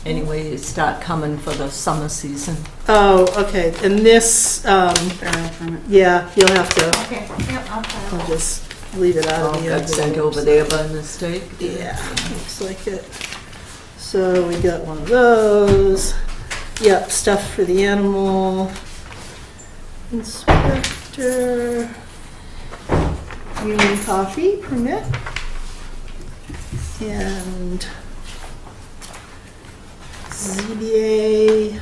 Anyway, start coming for the summer season. Oh, okay, and this, yeah, you'll have to, Okay, yep, I'll just leave it out of the Got sent over there by mistake. Yeah, looks like it. So we got one of those. Yep, stuff for the animal inspector. Union coffee permit. And ZBA.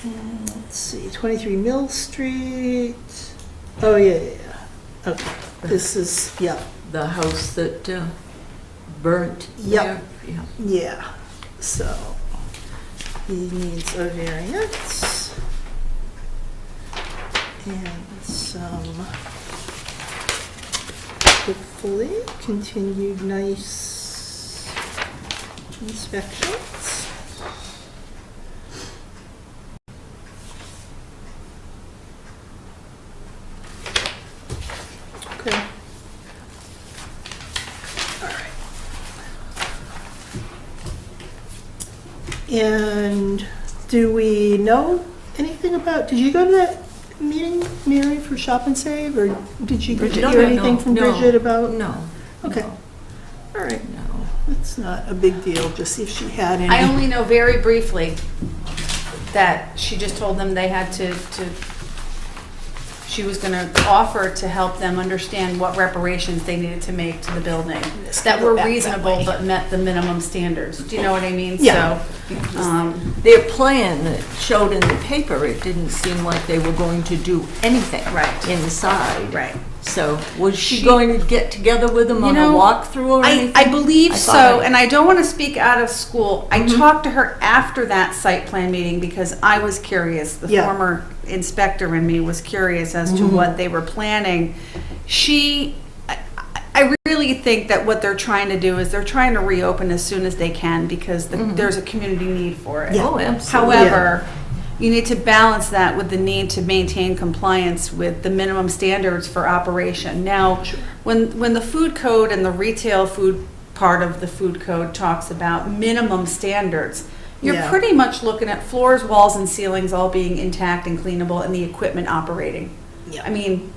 And let's see, 23 Mill Street. Oh, yeah. Okay, this is, yeah. The house that burnt. Yep. there. Yeah. Yeah, so he needs a variance and some, hopefully, continued nice inspections. Okay. And do we know anything about, did you go to that meeting, Mary, for Shop and Save, or did you Bridget, hear anything from Bridget about? No. Okay, No. all right, No. that's not a big deal, just see if she had any. I only know very briefly that she just told them they had to she was gonna offer to help them understand what reparations they needed to make to the building that were reasonable but met the minimum standards. Do you know what I mean? Yeah. So, Their plan that showed in the paper, it didn't seem like they were going to do anything Right. inside. right. So was she going to get together with them on a walkthrough or anything? I believe I so, thought and I don't want to speak out of school. I talked to her after that site plan meeting because I was curious. The Yeah. former inspector in me was curious as to what they were planning. I really think that what they're trying to do is they're trying to reopen as soon as they can because there's a community need for it. Oh, absolutely. However, you need to balance that with the need to maintain compliance with the minimum standards for operation. Now, when the food code and the retail food part of the food code talks about minimum standards, you're Yeah. pretty much looking at floors, walls, and ceilings all being intact and cleanable and the equipment operating. Yeah. I mean,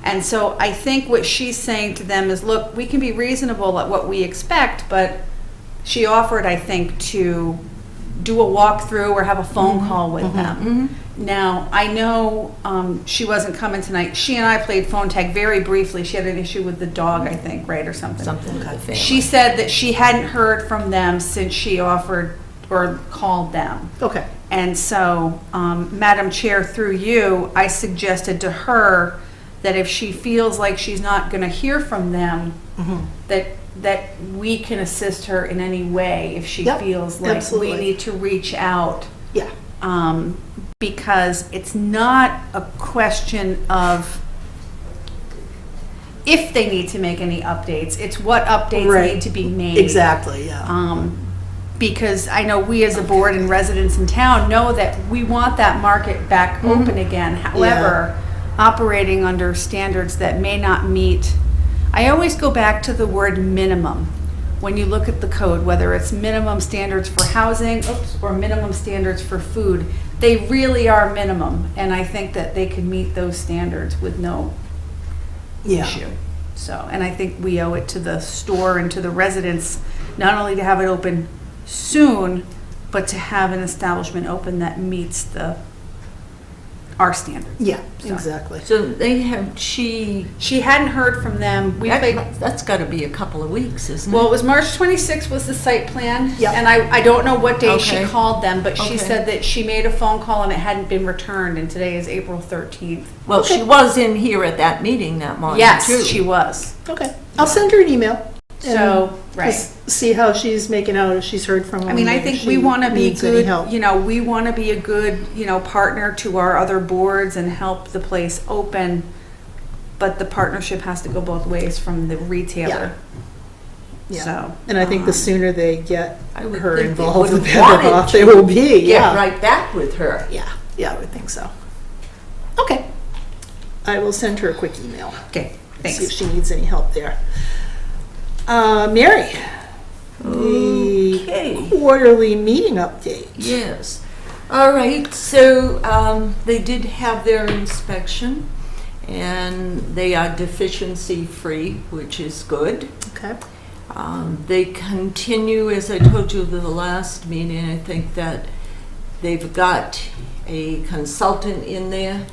and so I think what she's saying to them is, look, we can be reasonable at what we expect, but she offered, I think, to do a walkthrough or have a phone call with them. Now, I know she wasn't coming tonight. She and I played phone tag very briefly. She had an issue with the dog, I think, right, or something. Something with the family. She said that she hadn't heard from them since she offered or called them. Okay, And so, Madam Chair, through you, I suggested to her that if she feels like she's not going to hear from them, that we can assist her in any way if she Yep, feels like absolutely. we need to reach out. yeah, Because it's not a question of if they need to make any updates, it's what updates Right. need to be made. exactly, yeah. Because I know we as a board and residents in town know that we want that market back open again. However, operating under standards that may not meet, I always go back to the word minimum. When you look at the code, whether it's minimum standards for housing, or minimum standards for food, they really are minimum. And I think that they can meet those standards with no Yeah. issue. So, and I think we owe it to the store and to the residents, not only to have it open soon, but to have an establishment open that meets our standards. Yeah, So. exactly. So they have, she, She hadn't heard from them. We played, that's got to be a couple of weeks, isn't it? well, it was March 26th was the site plan. Yeah. And I don't know what day she Okay. called them, but she Okay. said that she made a phone call and it hadn't been returned, and today is April 13th. Well, she was in here at that meeting that morning, Yes, too. she was. Okay, I'll send her an email. and So, right. just see how she's making out, if she's heard from them. I mean, I if think she we want to be needs any good, help. you know, we want to be a good, partner to our other boards and help the place open. But the partnership has to go both ways from the retailer. Yeah. So. And I think the sooner they get I would her think they involved, would the have better wanted off they to will be, Get yeah. right back with her. Yeah, I would think so. Okay. I will send her a quick email. Okay, See if thanks. she needs any help there. Mary, the Okay. quarterly meeting update. Yes. All right, so they did have their inspection, and they are deficiency-free, which is good. Okay. They continue, as I told you the last meeting, I think that they've got a consultant in there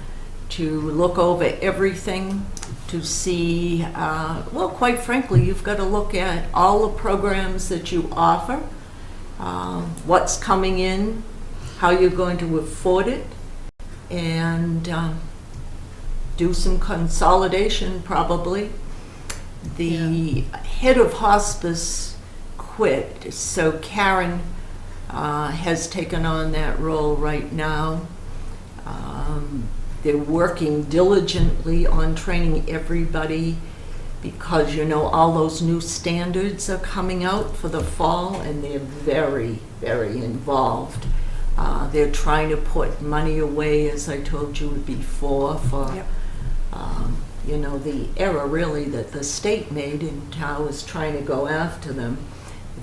to look over everything to see, well, quite frankly, you've got to look at all the programs that you offer, what's coming in, how you're going to afford it, and do some consolidation probably. The head of hospice quit, so Karen has taken on that role right now. They're working diligently on training everybody because, you know, all those new standards are coming out for the fall, and they're very, very involved. They're trying to put money away, as I told you before, for, you know, the error really that the state made, and Tao is trying to go after them.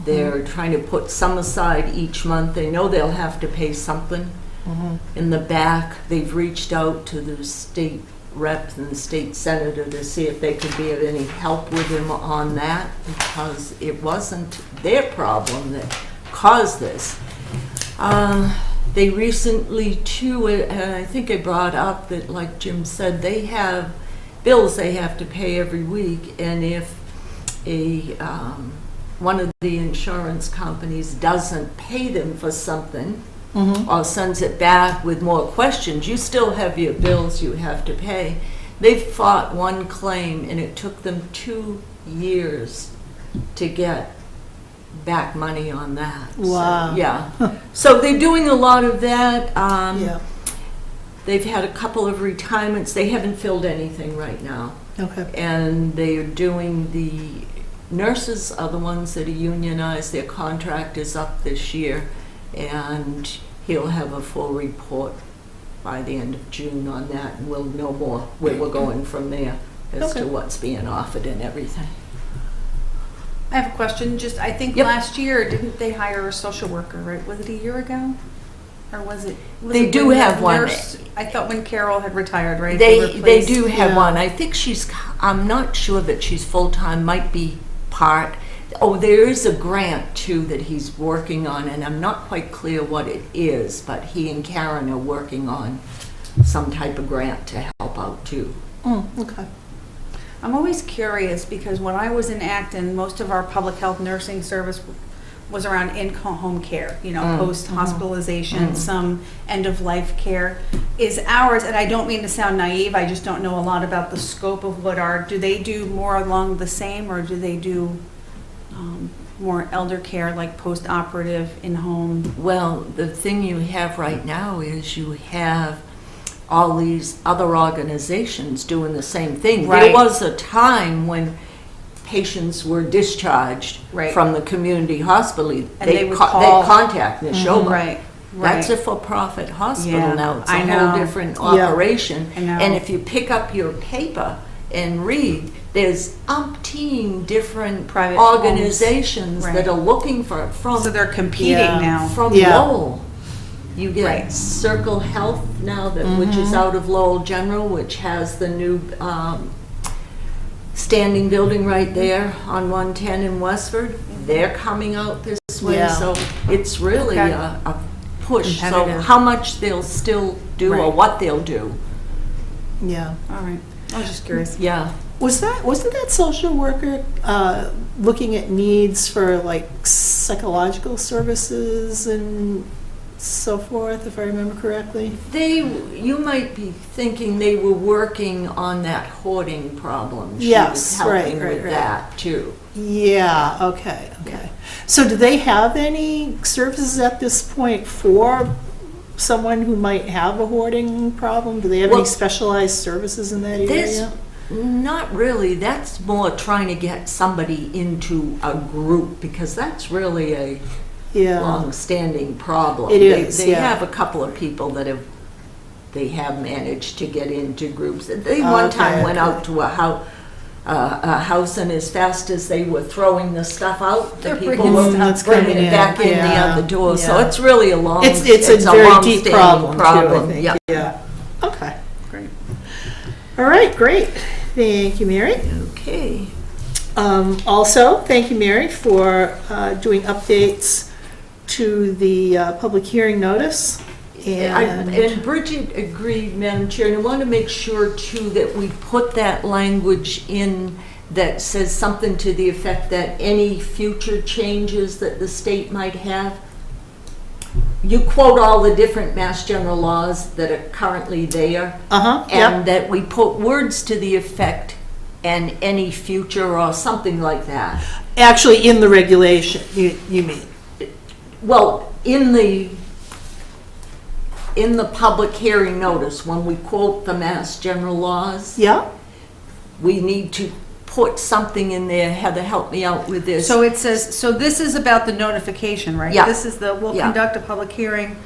They're trying to put some aside each month. They know they'll have to pay something. In the back, they've reached out to the state rep and the state senator to see if they could be of any help with them on that, because it wasn't their problem that caused this. They recently too, and I think I brought up that, like Jim said, they have bills they have to pay every week, and if one of the insurance companies doesn't pay them for something, or sends it back with more questions, you still have your bills you have to pay. They fought one claim, and it took them 2 years to get back money on that. Wow. So, yeah. So they're doing a lot of that. Yeah. They've had a couple of retirements. They haven't filled anything right now. Okay. And they are doing the nurses are the ones that are unionized. Their contract is up this year, and he'll have a full report by the end of June on that, and we'll know more where we're going from there as to what's being offered and everything. I have a question. Just, I think last year, didn't they hire a social worker, right? Was it a year ago? Or was it? They do when the have one. nurse- I thought when Carol had retired, right? They replaced- do have Yeah. one. I think I'm not sure that she's full-time, might be part. Oh, there is a grant too that he's working on, and I'm not quite clear what it is, but he and Karen are working on some type of grant to help out too. Okay. I'm always curious because when I was in Acton, most of our public health nursing service was around in-home care, you know, post-hospitalization, some end-of-life care. Is ours, and I don't mean to sound naive, I just don't know a lot about the scope of do they do more along the same, or do they do more elder care, like post-operative, in-home? Well, the thing you have right now is you have all these other organizations doing the same thing. Right. There was a time when patients were discharged from the community hospital. And they would call- contact Neshoba. Right. That's a for-profit hospital Yeah, now. It's I a know. whole different operation. I know. And if you pick up your paper and read, there's umpteen different Private organizations homes. that are looking for from So they're competing now. from Yeah. Lowell. You get Right. Circle Health now, which is out of Lowell General, which has the new standing building right there on 110 in Westford. They're coming out this way, Yeah. so it's really Okay. a push. So Competitive. how much they'll still do or Right. what they'll do. Yeah. All right. I was just curious. Yeah. Wasn't that social worker looking at needs for like psychological services and so forth, if I remember correctly? You might be thinking they were working on that hoarding problem. She Yes, was helping right, with right. that too. Yeah, okay. So do they have any services at this point for someone who might have a hoarding problem? Do they have any Well, specialized services in that There's area? not really. That's more trying to get somebody into a group, because that's really a Yeah, long-standing problem. It is, They yeah. have a couple of people that they have managed to get into groups. They one time went okay. out to a house, and as fast as they were throwing the stuff out, the They're people bringing were stuff bringing coming it back in the yeah, other door. So yeah. it's really a long, It's a very deep long-standing problem, too, I problem. think, Yeah. yeah. Okay. Great. All right, great. Thank you, Mary. Okay. Also, thank you, Mary, for doing updates to the public hearing notice. And Bridget agreed, Madam Chair, and I want to make sure too that we put that language in that says something to the effect that any future changes that the state might have, you quote all the different Mass General laws that are currently there, Yep. and that we put words to the effect and any future or something like that. Actually, in the regulation, you mean? Well, in the public hearing notice, when we quote the Mass General laws, Yeah? we need to put something in there. Heather, help me out with this. So it says, so this is about the notification, right? Yeah. This is we'll Yeah. conduct a public hearing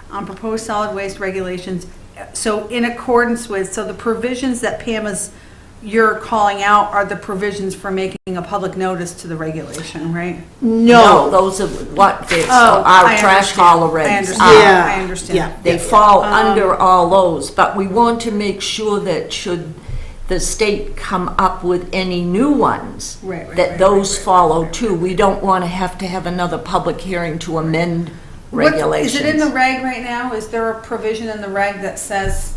on proposed solid waste regulations. So in accordance with, so the provisions that you're calling out are the provisions for making a public notice to the regulation, right? No. Those are what they, Oh, our I trash understand. hauler I regs understand. are. Yeah. I understand. Yeah. They fall under all those, but we want to make sure that should the state come up with any new ones, Right, that those follow too. We don't want to have another public hearing to amend regulations. Is it in the reg right now? Is there a provision in the reg that says,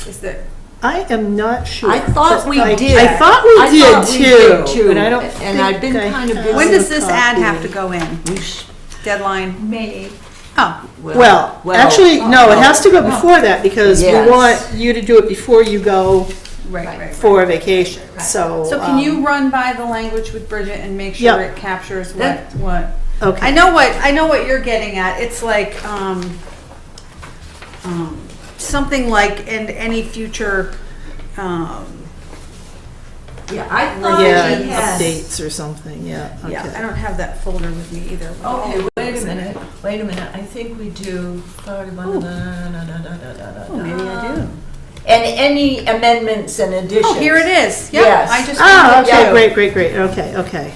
is there? I am not sure. I thought we I- did. I thought we I did thought we too. did, too. But I don't And I've been think I kind of have busy. When does a this ad have copy. to go in? We sh- Deadline? May. Oh, Well, actually, no, it has to go before that because we Yes. want you to do it before you go right. for vacation, so. So can you run by the language with Bridget and make sure Yeah. it captures That- what? Okay. I know what you're getting at. It's like, something like, and any future, Yeah, I thought Yeah, we had. updates or something, yeah, yeah, I okay. don't have that folder with me either. Okay, wait a minute. I think we do. Oh, maybe I do. And any amendments and additions. Oh, here it is. Yep, Yes. I just Oh, found it okay, too. great, okay,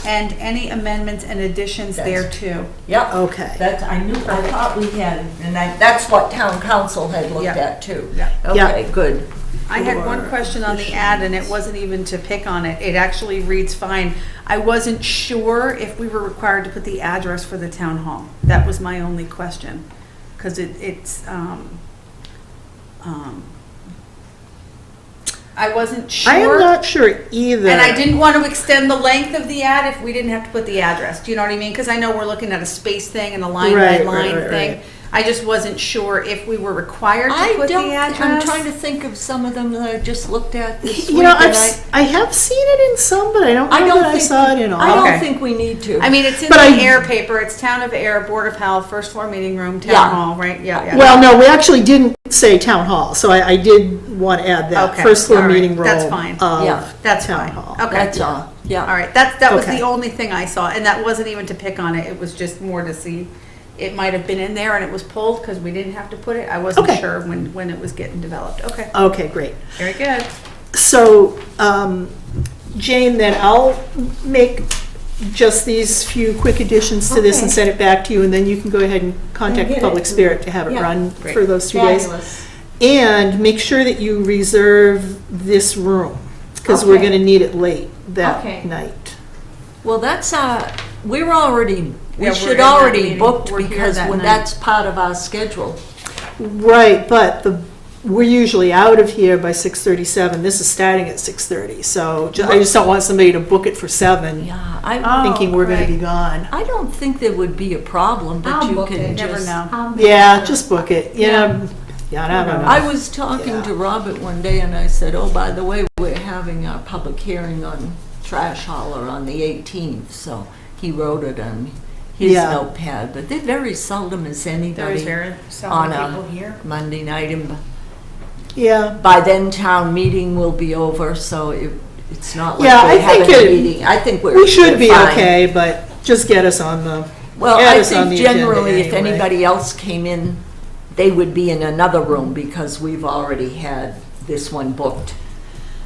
And any amendments and additions there too. Yep. okay. That's, I thought we had, and that's what town council had looked Yeah. at too. Yeah. Okay, good. I had one question on the ad and it wasn't even to pick on it. It actually reads fine. I wasn't sure if we were required to put the address for the town hall. That was my only question. Cause I wasn't sure. I am not sure either. And I didn't want to extend the length of the ad if we didn't have to put the address. Do you know what I mean? Because I know we're looking at a space thing and a line by Right, line right, thing. right. I just wasn't sure if we were required to put the address. I'm trying to think of some of them that I just looked at this week. You know, and I have seen it in some, but I don't know that I saw it in all. I don't Okay. think we need to. I mean, it's in But the I- Ayer paper. It's Town of Ayer, Board of Health, first floor meeting room, Yeah. town hall, right? Yeah. Well, no, we actually didn't say town hall, so I did want to add that, Okay, first floor all right, meeting room that's fine. Yeah, of That's town fine. hall. Okay. That's all, yeah. All right, that was Okay. the only thing I saw, and that wasn't even to pick on it. It was just more to see. It might have been in there and it was pulled because we didn't have to put it. I wasn't Okay. sure when it was getting developed. Okay, Okay, great. very good. So, Jane, then I'll make just these few quick additions to this and Okay. send it back to you, and then you can go ahead and contact get it. Public Spirit to have it Yeah, run great. for those 2 days. Fabulous. And make sure that you reserve this room, because we're Okay. gonna need it late that Okay. night. Well, that's, we're already, Yeah, we we're should in that already meeting. booked We're here because that when night. that's part of our schedule. Right, but we're usually out of here by 6:37. This is starting at 6:30, so I just don't want somebody to book it for 7, Yeah, Oh, thinking we're gonna right. be gone. I don't think there would be a problem, but I'll you book can it. Never just. know. Yeah, just book it, you know, yeah, I don't know. I was talking Yeah. to Robert one day and I said, oh, by the way, we're having our public hearing on trash hauler on the 18th, so he wrote it on his Yeah. notepad, but they're very seldom as There anybody was very on seldom a people here. Monday night, and Yeah, by then town meeting will be over, so it's not like Yeah, we're I think having a it- meeting. I think we should we're be fine. okay, but just get us on the, Well, Add I us on think the agenda generally if anyway. anybody else came in, they would be in another room because we've already had this one booked.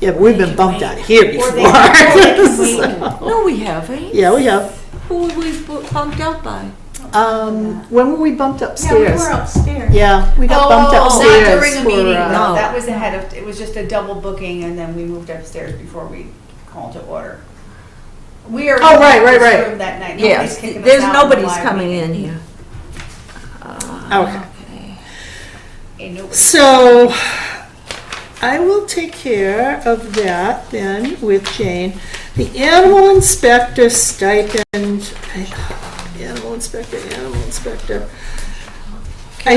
Yeah, but we've been bumped out of here Or before. they can wait. No, we haven't. Yeah, we have. Who were we bumped out by? When were we bumped Yeah, we upstairs? were upstairs. Yeah, we got bumped Oh, upstairs. not during a for, meeting, no. no, that was ahead of, it was just a double booking, and then we moved upstairs before we called to order. We are. Oh, right, in right, this right. room that night. Yes, Nobody's kicking us there's out in the nobody's live coming meeting. in here. Okay. Ain't nobody. So I will take care of that then with Jane. The animal inspector stipend, animal inspector. I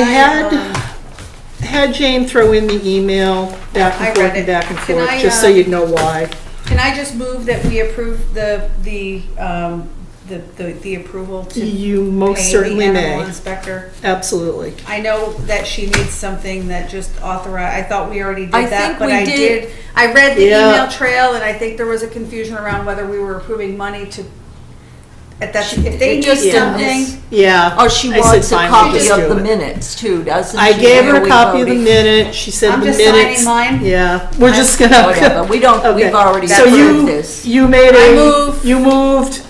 had Jane throw in the email back I and read forth and it. back and Can forth, I, just so you'd know why. Can I just move that we approve the approval to You most pay the certainly animal may. inspector? Absolutely. I know that she needs something that just authorize, I thought we already I did that, think but we I did. did. I read the Yeah. email trail, and I think there was a confusion around whether we were approving money to, if they It need just in this- something. Yeah. Oh, she I said, wants a "Fine, we'll copy just of do the it." minutes too, doesn't she? I gave her Where a we copy of the voted? minute. She said I'm the just minutes. signing mine. Yeah, we're just gonna. Whatever, we don't, Okay. we've already So approved this. you made I a, move. you moved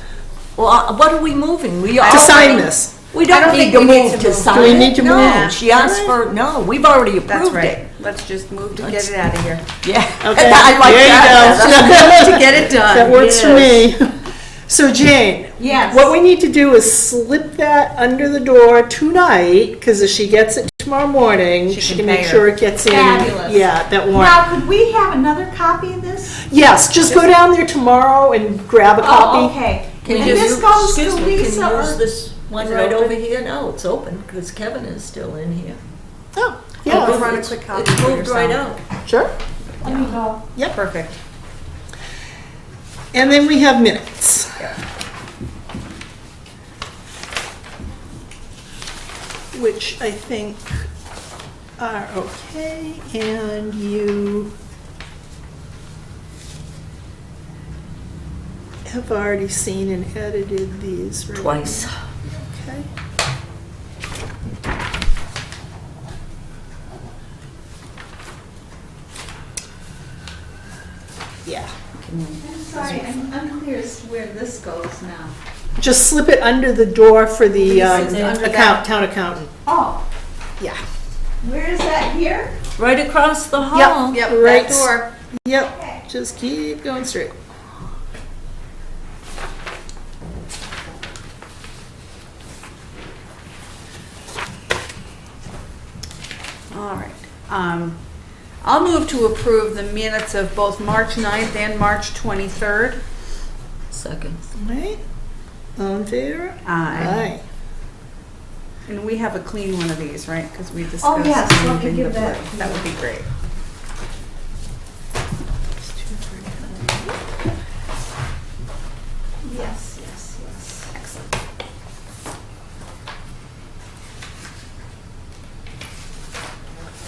Well, what are we moving? We to already- sign this. We I don't don't need think to we need move to to move. sign Do we it. need to No, move? she asked for, no, we've already That's approved right. it. Let's just move to Let's- get it out of here. Yeah. Okay, I like there that. you go. To get it done. That works for Yes. me. So Jane, Yes. what we need to do is slip that under the door tonight, because if she gets it tomorrow morning, She she can can pay make her. sure it gets in. Fabulous. Yeah, that warrant. Now, could we have another copy of this? Yes, just go down there tomorrow and grab a Oh, copy. okay. Can And you this use- goes to excuse me, Lisa Can you or? use this one Is it right open? over here? No, it's open, because Kevin is still in here. Oh, Go yeah, run a quick copy It's for moved right yourself. out. sure. Let me go. Yep. Perfect. And then we have minutes. Which I think are okay, and you have already seen and edited these, right? Twice. Okay. Yeah. I'm sorry, I'm unclear as to where this goes now. Just slip it under the door for the Lisa's under that. town accountant. Oh, Yeah. where is that here? Right across the hall. Yep, Right. that door. Yep, just keep going straight. All right. I'll move to approve the minutes of both March 9th and March 23rd. Second. Right? All in favor? Aye. And we have a clean one of these, right? Because we discussed. Oh, yes, let me moving give the that. blue. That would be great. Yes, yes, yes. Excellent.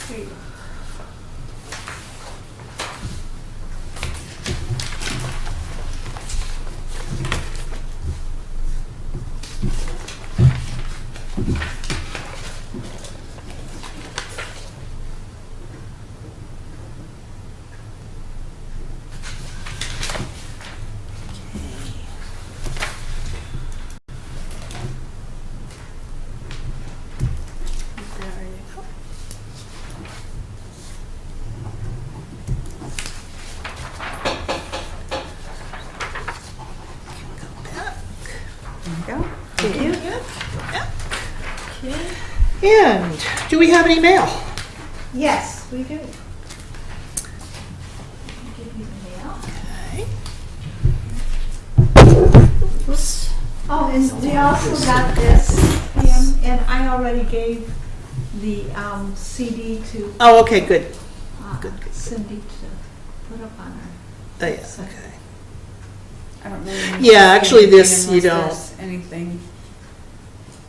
There you go. There you go. Thank you. And do we have any mail? Yes, we do. Give you the mail. Okay. Oops. Oh, and we also got this, Pam, and I already gave the CD to Oh, okay, good. Good. Cindy to put up on her. Oh, yeah, okay. I don't really. need Yeah, to see actually anything this you unless don't. there's Anything.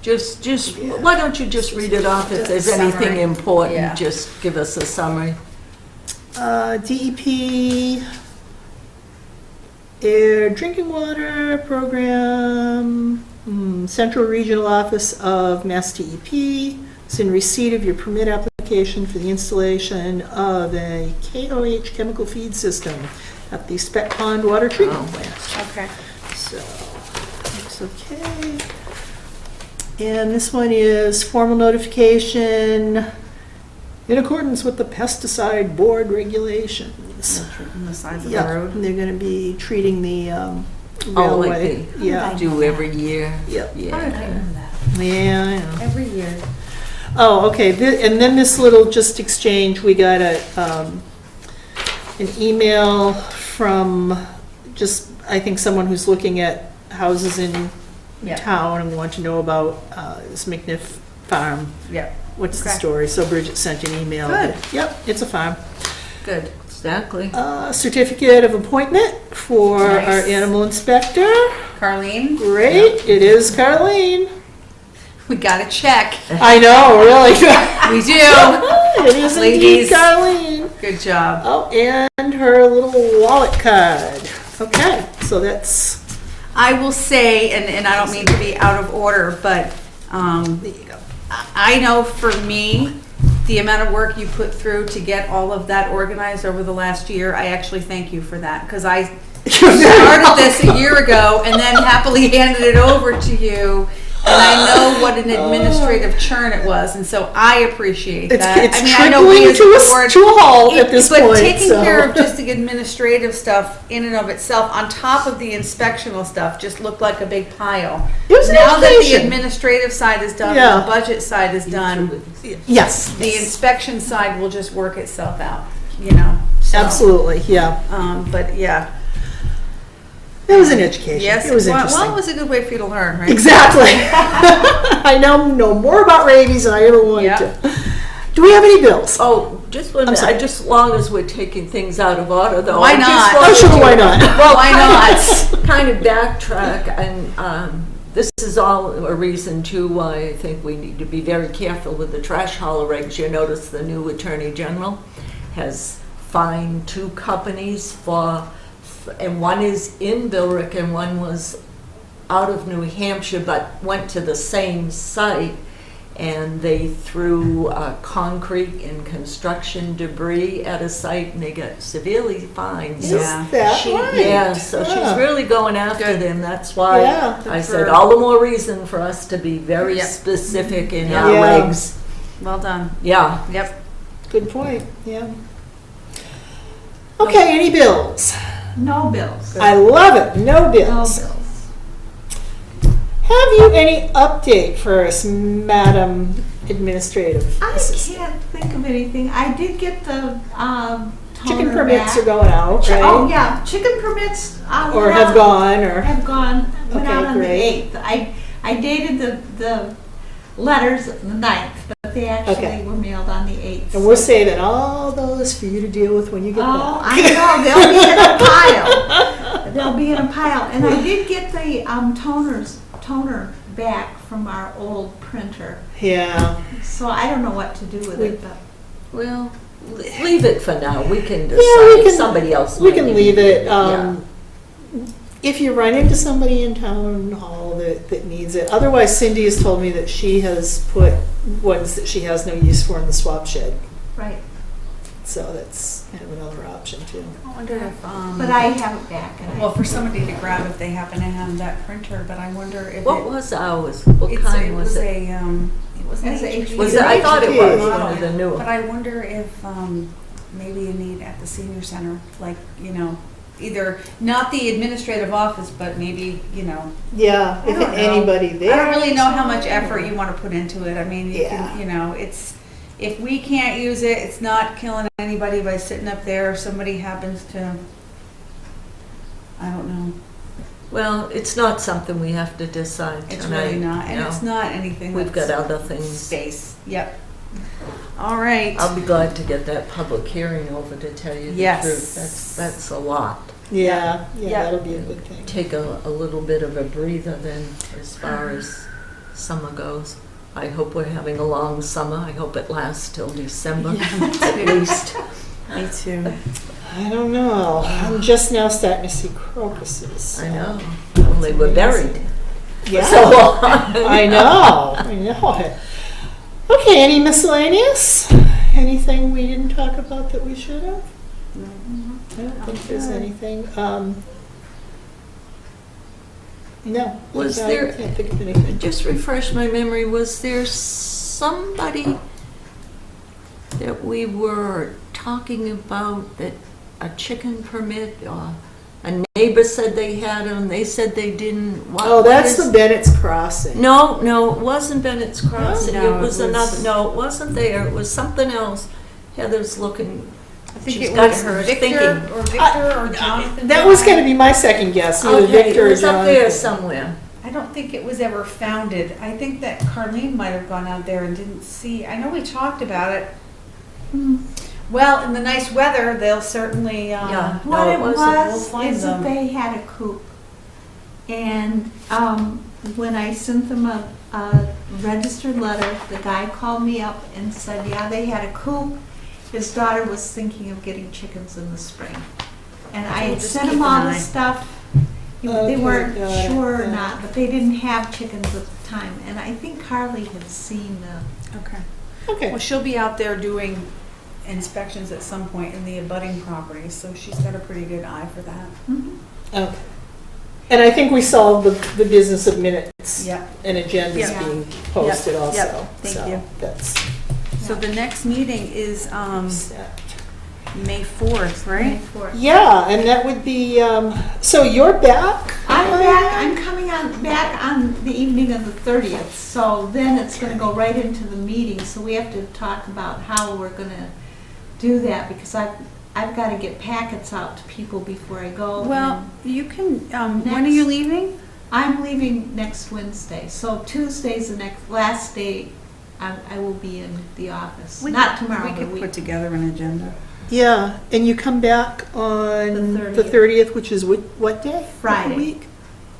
Just, why don't you just read it off? If Just a there's anything summary. important, Yeah. just give us a summary. DEP, Air Drinking Water Program, Central Regional Office of Mass DEP, is in receipt of your permit application for the installation of a KOH chemical feed system at the Spec Pond Water Treatment Plant. Okay. So, looks okay. And this one is formal notification in accordance with the pesticide board regulations. On the sides of the Yeah, road. and they're gonna be treating the Oh, railway. like they Yeah, do every year. Yep. Yeah. yeah, I know. Every year. Oh, okay, and then this little just exchange, we got an email from just, I think, someone who's looking at houses in Yeah. town and want to know about this McNiff farm. Yeah. What's the Okay. story? So Bridget sent an email. Good. Yep, it's a farm. Good. Exactly. Certificate of appointment for our Nice. animal inspector. Carlene, Great, it is Carlene. we got to check. I know, really. We do. It is indeed Ladies. Carlene. Good job. Oh, and her little wallet card. Okay, so that's, I will say, and I don't mean to be out of order, but there you go. I know for me, the amount of work you put through to get all of that organized over the last year, I actually thank you for that, because I started this a year ago and then happily handed it over to you, and I know what an administrative churn it was, and so I appreciate that. It's I mean, I know we trickling as to a a, board, to a halt at this point. but taking so. care of just the administrative stuff in and of itself, on top of the inspectional stuff, just looked like a big pile. It was an Now that the education. administrative side is done, Yeah. and the budget side is done, Yes. the inspection side will just work itself out, you know? So, Absolutely, yeah. But yeah. It was an education. Yes, It was well, interesting. it was a good way for you to learn, right? Exactly. I now know more about rabies than I ever wanted Yeah. to. Do we have any bills? Oh, just one I'm sorry. minute, just as long as we're taking things out of order, though. Why I just not? wanted Oh, sure, to- why not? Well, Why not? kind of backtrack, and this is all a reason too why I think we need to be very careful with the trash hauler regs. You notice the new Attorney General has fined 2 companies and one is in Billerick and one was out of New Hampshire but went to the same site, and they threw concrete and construction debris at a site and they got severely fined. So Yeah. Is that she, right? yeah, so she's Yeah. really going after Good. them. That's why Yeah. I Good said for- all the more reason for us to be very Yep. specific in Yeah. our Yeah. regs. Well done. Yeah. Yep. Good point, yeah. Okay, any bills? No bills. I love it, no No bills. bills. Have you any update for us, Madam Administrative I Assistant? can't think of anything. I did get the Chicken toner permits back. are going out, right? Oh, yeah, chicken permits. Or went have out- gone, or, Have gone, went Okay, out on the great. 8th. I dated the letters the 9th, but they actually Okay. were mailed on the 8th. and we're saving all those for you to deal with when you get Oh, back. I know, they'll be in a pile. They'll be in a pile. And I did get the toner back from our old printer. Yeah, So I don't know what to do with it, but. Well, leave it for now. We can decide we if can- somebody else we might can need leave it. Yeah. If you run into somebody in town hall that needs it. Otherwise, Cindy has told me that she has put ones that she has no use for in the swap shed. Right. So that's kind of another option too. I wonder if, But I have it back. And well, for somebody to grab if they happen to have that printer, but I wonder if What it, was ours? What it's, kind it was was it? a, it was an It's a HP. Was it? I thought it was HP. one of the new. But I wonder if maybe you need at the senior center, like, you know, either not the administrative office, but maybe, you know, Yeah, I if don't know. anybody there. I don't really know how much effort you want to put into it. I mean, you Yeah. can, you know, it's, if we can't use it, it's not killing anybody by sitting up there. If somebody happens to, I don't know. Well, it's not something we have to decide tonight. It's really not, and no. it's not anything We've got that's other things. space. Yep. All right. I'll be glad to get that public hearing over, to tell you the Yes. truth. That's a lot. Yeah, Yeah. that'll be a good thing. Take a little bit of a breather then as far as summer goes. I hope we're having a long summer. I hope it lasts till December at least. Me too. I don't know. I'm just now starting to see crocuses. I know. Well, they were buried. Yeah. So long. I know. Okay, any miscellaneous? Anything we didn't talk about that we should have? I don't think there's anything. No. Was I there- can't think of anything. Just refresh my memory, was there somebody that we were talking about that a chicken permit, or a neighbor said they had them, they said they didn't? Oh, that's the Bennett's Crossing. No, it wasn't Bennett's Crossing, No, it was it was- another, no, it wasn't there, it was something else. Heather's looking, I think she's it got was her Victor thinking. or Victor or Jonathan. That was going to be my second guess, either Okay, Victor it or was up there Jonathan. somewhere. I don't think it was ever founded. I think that Carlene might have gone out there and didn't see. I know we talked about it. Well, in the nice weather, they'll certainly, Yeah. What No, it wasn't. We'll was find is that them. they had a coop. And when I sent them a registered letter, the guy called me up and said, yeah, they had a coop. His daughter was thinking of getting chickens in the spring. And I had just sent keep him all an the eye. stuff. They Okay, weren't got it, sure or yeah. not, but they didn't have chickens at the time. And I think Carly had seen the, Okay. Okay. Well, she'll be out there doing inspections at some point in the abutting properties, so she's got a pretty good eye for that. Okay. And I think we solved the business of minutes Yeah. and agendas Yeah. being posted Yep. also. Yep. Thank So you. That's So the next meeting is set. May 4th, right? Yeah, and that would be, so you're back? I'm back, I'm coming back on the evening of the 30th, so then it's gonna go right into the meeting, so we have to talk about how we're gonna do that, because I've gotta get packets out to people before I go. Well, and you can, when are you leaving? I'm leaving next Wednesday, so Tuesday's the last day I will be in the office, not tomorrow, We but could we. put together an agenda. Yeah, and you come back on The the 30th, which is what day? Friday. What week?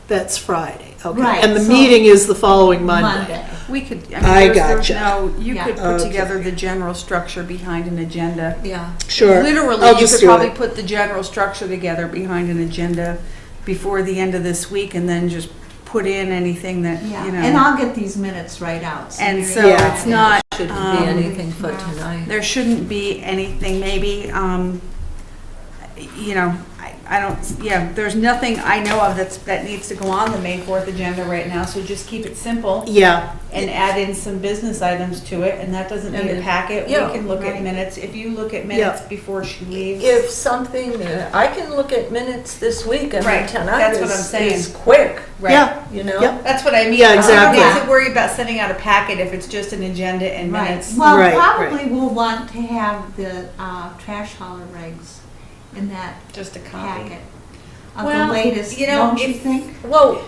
That's Friday, okay. Right, And the so- meeting is the following Monday. We could, I there's gotcha. no, you Yeah. could put Okay. together the general structure behind an agenda. Yeah. Sure. Literally, I'll you just could do probably it. put the general structure together behind an agenda before the end of this week, and then just put in anything that, Yeah, you and know. I'll get these minutes right out. And you're- so Yeah. it's not, Shouldn't um, be anything for tonight. there shouldn't be anything, maybe, you know, I don't, yeah, there's nothing I know of that needs to go on the May 4th agenda right now, so just keep it simple Yeah, and add in some business items to it, and that doesn't need a packet. We Yeah, can look at right. minutes. If you look at minutes before she leaves. If something, I can look at minutes this week, I mean, Right, tonight that's what I'm is saying. quick, Right. yeah, you know? Yep. That's what I mean. Yeah, exactly. You don't need to worry about sending out a packet if it's just an agenda and Right. minutes. Well, Right, probably we'll want to have the trash hauler regs in that Just a copy. packet of Well, the latest, you know, don't you if- think? Well,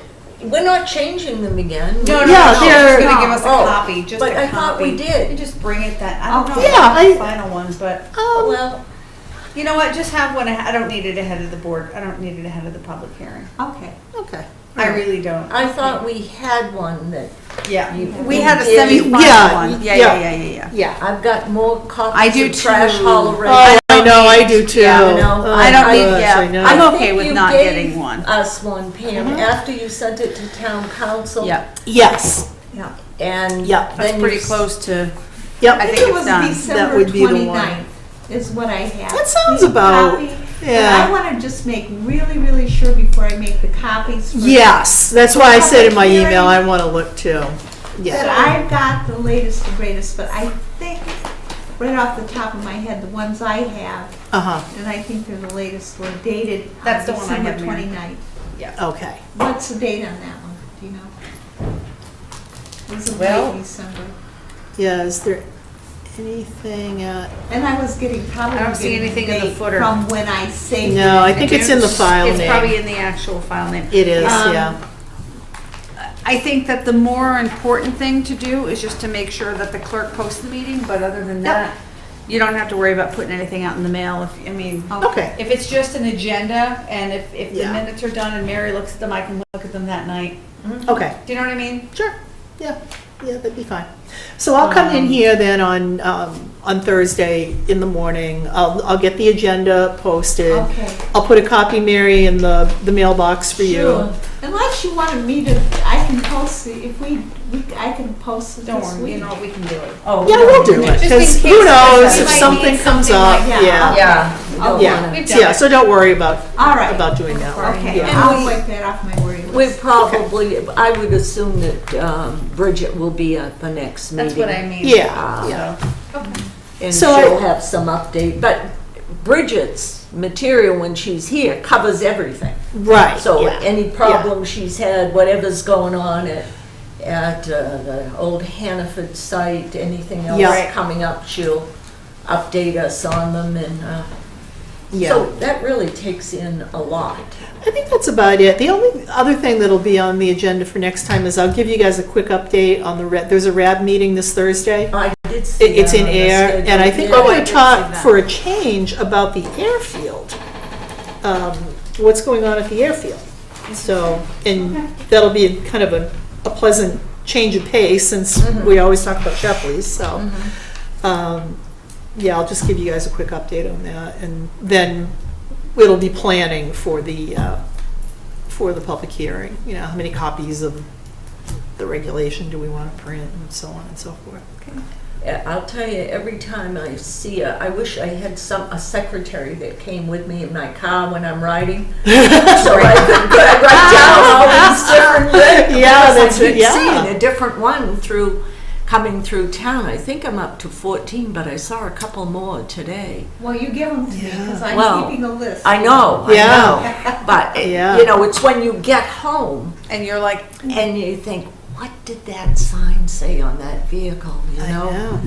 we're not changing them again. No, Yeah, she's they're- just gonna give us a Oh, copy, just but a I thought we copy. did. You just bring it that, I don't know Okay. Yeah, about the I- final ones, but Well, you know what, just have one, I don't need it ahead of the board, I don't need it ahead of the public hearing. Okay. okay. I really don't. I thought we had one that, Yeah, You- we had a you- semi-final Yeah, one, yeah, yeah. yeah, yeah, yeah, yeah. Yeah. I've got more I copies do of trash too. hauler Oh, regs. I know, I do too. Yeah, you know, Oh, I don't need, gosh, yeah, I know. I'm I okay think with you not gave getting one. us one, Pam, Mhm. after you sent it to town council. Yeah, Yes, Yeah. And Yeah. that's then pretty you s- close to, yep. I think it it's was done. That December would be the one. 29th is what I have. That sounds The about- copy. yeah. And I want to just make really, really sure before I make the copies. for- Yes, that's why I said in my Public email, hearing. I want to look too. That Yeah. I've got the latest and greatest, but I think, right off the top of my head, the ones I have, Uh-huh, and I think they're the latest, were dated That's the one I December have, Mary. 29th. okay. What's the date on that one? Do you know? It was Well- late December. Yeah, is there anything, And I was getting, probably I don't see getting anything in the date footer. from when I saved it. no, I think it's in the file It's probably name. in the actual file name. It is, Um, yeah. I think that the more important thing to do is just to make sure that the clerk posts the meeting, but other than that, you don't have to worry about putting anything out in the mail. If, I mean, Okay, if it's just an agenda and if the Yeah. minutes are done and Mary looks at them, I can look at them that night. okay. Do you know what I mean? Sure, yeah, that'd be fine. So I'll come in here then on Thursday in the morning. I'll get the agenda posted. Okay. I'll put a copy, Mary, in the mailbox for you. Sure. Unless you wanted me to, I can post it, I can post it Don't this worry, week. you know, we can do it. Oh, Yeah, we'll do it, Just in because case who knows you if might something need comes something up, like that. yeah. Yeah. we don't Yeah, wanna- We've done yeah, it. so don't worry about, All right. about doing that one. Okay, Yeah. I'll wipe that off my worry We list. probably, I would assume that Bridget will be at the next meeting. That's what I mean. Yeah, yeah. And So she'll I- have some update, but Bridget's material when she's here covers everything. Right, So yeah. any problem she's had, whatever's going on at the old Hannaford site, anything else Yeah. coming up, she'll update us on them and, Yeah. so that really takes in a lot. I think that's about it. The only other thing that'll be on the agenda for next time is I'll give you guys a quick update on there's a RAB meeting this Thursday. I did see It's that in on the Ayer, schedule. and I think Yeah. we're I going did to see talk that. for a change about the airfield. What's going on at the airfield. So, and that'll be kind of a pleasant change of pace since we always talk about Shepley's, so. Yeah, I'll just give you guys a quick update on that, and then it'll be planning for the public hearing. You know, how many copies of the regulation do we want to print, and so on and so forth. I'll tell you, every time I see I wish I had a secretary that came with me in my car when I'm riding, so I could write down all these different things. Yeah, Because that's I it, keep yeah. seeing a different one coming through town. I think I'm up to 14, but I saw a couple more today. Well, you give them to me, because I'm Well, keeping a list. I know, Yeah. but Yeah. you know, it's when you get home And you're like, and you think, what did that sign say on that vehicle? You I know? know.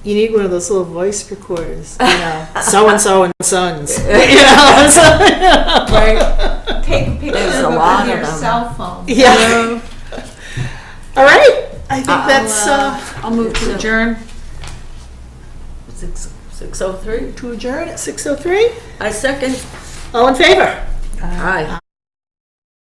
You need one of those little voice recorders, you know, so-and-so and sons, you know, so- Right. Take a picture There's a of it lot with of your them. cell phone. Yeah. All right, I think that's, I'll move to adjourn. 6:03. to adjourn at 6:03. I second. All in favor? Aye.